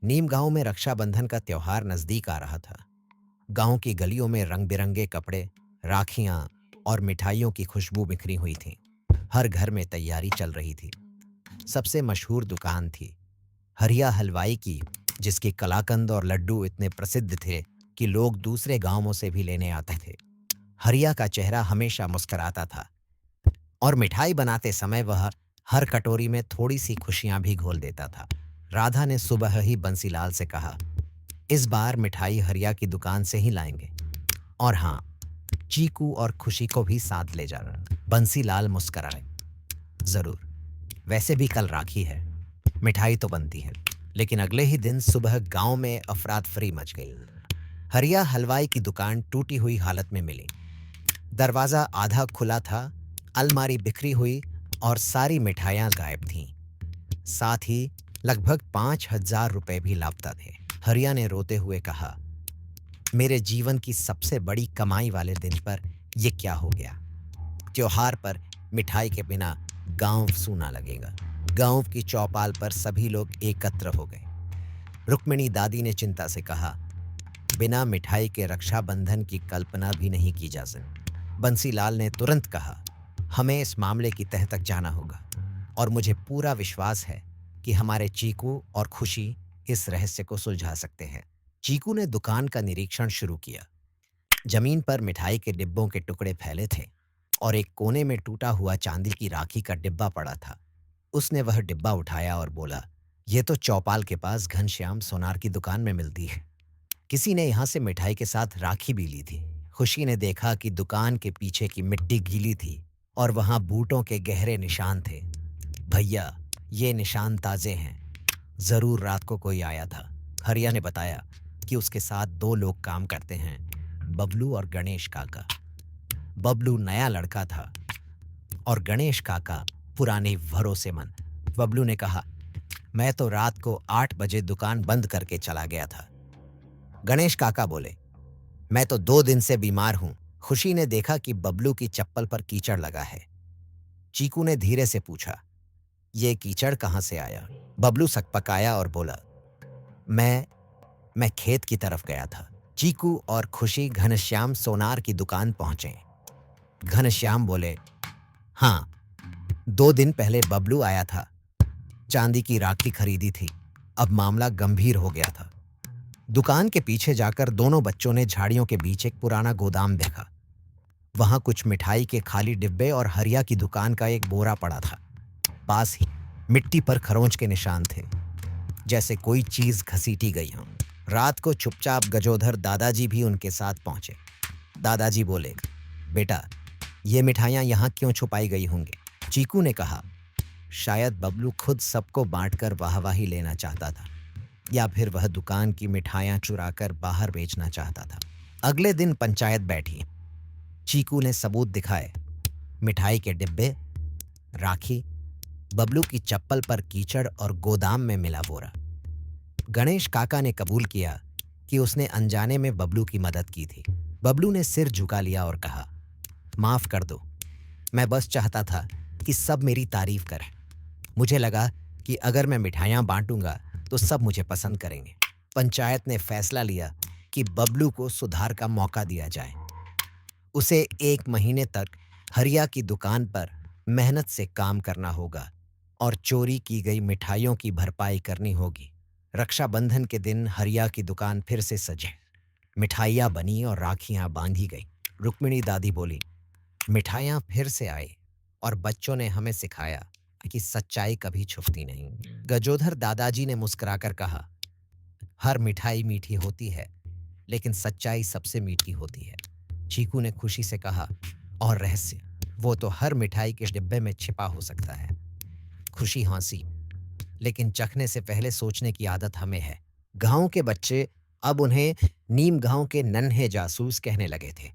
नीम गांव में रक्षाबंधन का त्योहार नजदीक आ रहा था। गांव की गलियों में रंग बिरंगे कपड़े, राखियां और मिठाइयों की खुशबू बिखरी हुई थी। हर घर में तैयारी चल रही थी। सबसे मशहूर दुकान थी हरिया हलवाई की, जिसके कलाकंद और लड्डू इतने प्रसिद्ध थे कि लोग दूसरे गांवों से भी लेने आते थे। हरिया का चेहरा हमेशा मुस्कुराता था और मिठाई बनाते समय वह हर कटोरी में थोड़ी सी खुशियां भी घोल देता था। राधा ने सुबह ही बंसीलाल से कहा, इस बार मिठाई हरिया की दुकान से ही लाएंगे। और हाँ, चीकू और खुशी को भी साथ ले जाना। बंसीलाल मुस्कुराए, जरूर। वैसे भी कल राखी है, मिठाई तो बनती है। लेकिन अगले ही दिन सुबह गांव में अफरात फरी मच गई। हरिया हलवाई की दुकान टूटी हुई हालत में मिली। दरवाजा आधा खुला था, अलमारी बिखरी हुई और सारी मिठाइयां गायब थीं। साथ ही लगभग 5,000 रुपए भी लापता थे। हरिया ने रोते हुए कहा, मेरे जीवन की सबसे बड़ी कमाई वाले दिन पर यह क्या हो गया। त्योहार पर मिठाई के बिना गांव सूना लगेगा। गांव की चौपाल पर सभी लोग एकत्र हो गए। रुक्मिणी दादी ने चिंता से कहा, बिना मिठाई के रक्षाबंधन की कल्पना भी नहीं की जा सकती। बंसीलाल ने तुरंत कहा, हमें इस मामले की तह तक जाना होगा और मुझे पूरा विश्वास है कि हमारे चीकू और खुशी इस रहस्य को सुलझा सकते हैं। चीकू ने दुकान का निरीक्षण शुरू किया। जमीन पर मिठाई के डिब्बों के टुकड़े फैले थे और एक कोने में टूटा हुआ चांदी की राखी का डिब्बा पड़ा था। उसने वह डिब्बा उठाया और बोला, यह तो चौपाल के पास घनश्याम सोनार की दुकान में मिलती है। किसी ने यहां से मिठाई के साथ राखी भी ली थी। खुशी ने देखा कि दुकान के पीछे की मिट्टी गीली थी और वहां बूटों के गहरे निशान थे। भैया, ये निशान ताजे हैं, जरूर रात को कोई आया था। हरिया ने बताया कि उसके साथ दो लोग काम करते हैं, बबलू और गणेश काका। बबलू नया लड़का था और गणेश काका पुराने भरोसेमंद। बबलू ने कहा, मैं तो रात को 8 बजे दुकान बंद करके चला गया था। गणेश काका बोले, मैं तो 2 दिन से बीमार हूं। खुशी ने देखा कि बबलू की चप्पल पर कीचड़ लगा है। चीकू ने धीरे से पूछा, ये कीचड़ कहां से आया। बबलू सकपकाया और बोला, मैं खेत की तरफ गया था। चीकू और खुशी घनश्याम सोनार की दुकान पहुंचे। घनश्याम बोले, हाँ, 2 दिन पहले बबलू आया था, चांदी की राखी खरीदी थी। अब मामला गंभीर हो गया था। दुकान के पीछे जाकर दोनों बच्चों ने झाड़ियों के बीच एक पुराना गोदाम देखा। वहां कुछ मिठाई के खाली डिब्बे और हरिया की दुकान का एक बोरा पड़ा था। पास ही मिट्टी पर खरोंच के निशान थे, जैसे कोई चीज घसीटी गई हो। रात को चुपचाप गजोधर दादाजी भी उनके साथ पहुंचे। दादाजी बोले, बेटा, ये मिठाइयां यहाँ क्यों छुपाई गई होंगी। चीकू ने कहा, शायद बबलू खुद सबको बांटकर वाहवाही लेना चाहता था, या फिर वह दुकान की मिठाइयां चुराकर बाहर बेचना चाहता था। अगले दिन पंचायत बैठी। चीकू ने सबूत दिखाए, मिठाई के डिब्बे, राखी, बबलू की चप्पल पर कीचड़ और गोदाम में मिला बोरा। गणेश काका ने कबूल किया कि उसने अनजाने में बबलू की मदद की थी। बबलू ने सिर झुका लिया और कहा, माफ कर दो, मैं बस चाहता था कि सब मेरी तारीफ करें। मुझे लगा कि अगर मैं मिठाइयां बांटूंगा तो सब मुझे पसंद करेंगे। पंचायत ने फैसला लिया कि बबलू को सुधार का मौका दिया जाए। उसे 1 महीने तक हरिया की दुकान पर मेहनत से काम करना होगा और चोरी की गई मिठाइयों की भरपाई करनी होगी। रक्षाबंधन के दिन हरिया की दुकान फिर से सजे, मिठाइयाँ बनी और राखियाँ बांधी गई। रुक्मिणी दादी बोली, मिठाइयाँ फिर से आई और बच्चों ने हमें सिखाया कि सच्चाई कभी छुपती नहीं। गजोधर दादाजी ने मुस्कुराकर कहा, हर मिठाई मीठी होती है, लेकिन सच्चाई सबसे मीठी होती है। चीकू ने खुशी से कहा, और रहस्य, वो तो हर मिठाई के डिब्बे में छिपा हो सकता है। खुशी हंसी, लेकिन चखने से पहले सोचने की आदत हमें है। गांव के बच्चे अब उन्हें नीम गांव के नन्हे जासूस कहने लगे थे।